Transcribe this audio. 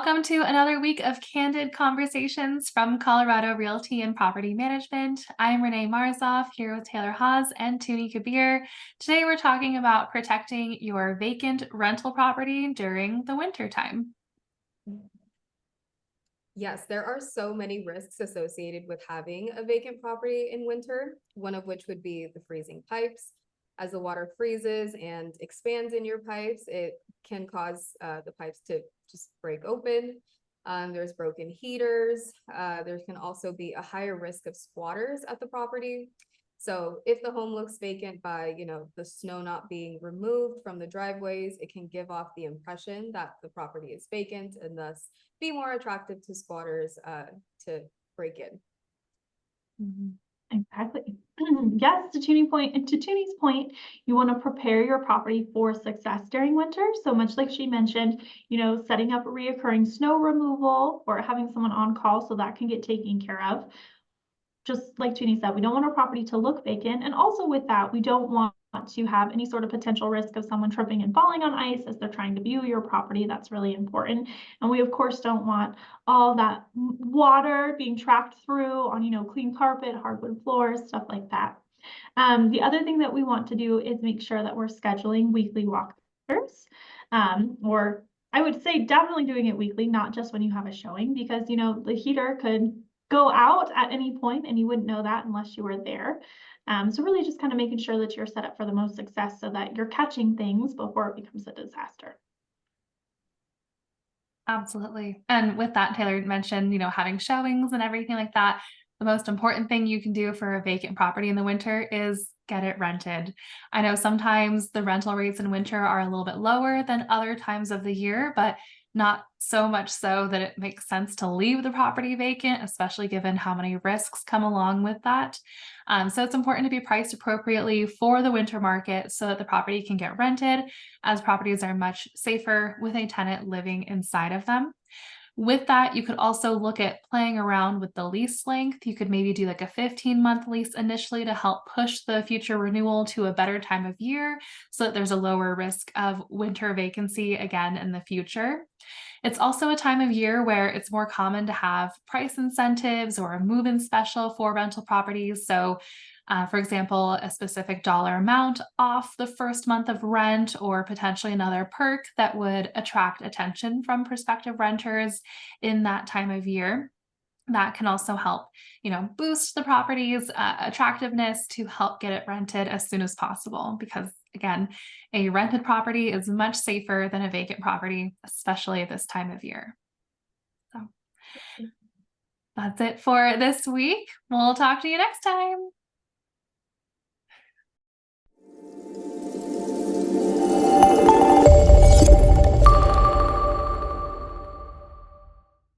Welcome to another week of candid conversations from Colorado Realty and Property Management. I'm Renee Marzolf here with Taylor Haas and Tuny Kabir. Today we're talking about protecting your vacant rental property during the winter time. Yes, there are so many risks associated with having a vacant property in winter, one of which would be the freezing pipes. As the water freezes and expands in your pipes, it can cause the pipes to just break open. There's broken heaters. There can also be a higher risk of squatters at the property. So if the home looks vacant by, the snow not being removed from the driveways, it can give off the impression that the property is vacant and thus be more attractive to squatters to break in. Mm-hmm. Exactly. Yes, to Tuny's point, you want to prepare your property for success during winter. So much like she mentioned, setting up a reoccurring snow removal or having someone on call so that can get taken care of. Just like Tuny said, we don't want our property to look vacant. And also with that, we don't want to have any sort of potential risk of someone tripping and falling on ice as they're trying to view your property. That's really important. And we, of course, don't want all that water being tracked through on, clean carpet, hardwood floors, stuff like that. The other thing that we want to do is make sure that we're scheduling weekly walkthroughs, or I would say definitely doing it weekly, not just when you have a showing, because, the heater could go out at any point and you wouldn't know that unless you were there. So really just kind of making sure that you're set up for the most success so that you're catching things before it becomes a disaster. Absolutely. And with that, Taylor mentioned, having showings and everything like that. The most important thing you can do for a vacant property in the winter is get it rented. I know sometimes the rental rates in winter are a little bit lower than other times of the year, but not so much so that it makes sense to leave the property vacant, especially given how many risks come along with that. So it's important to be priced appropriately for the winter market so that the property can get rented, as properties are much safer with a tenant living inside of them. With that, you could also look at playing around with the lease length. You could maybe do like a 15-month lease initially to help push the future renewal to a better time of year so that there's a lower risk of winter vacancy again in the future. It's also a time of year where it's more common to have price incentives or a move-in special for rental properties. So for example, a specific dollar amount off the first month of rent, or potentially another perk that would attract attention from prospective renters in that time of year. That can also help, boost the property's attractiveness to help get it rented as soon as possible. Because again, a rented property is much safer than a vacant property, especially at this time of year. So that's it for this week. We'll talk to you next time.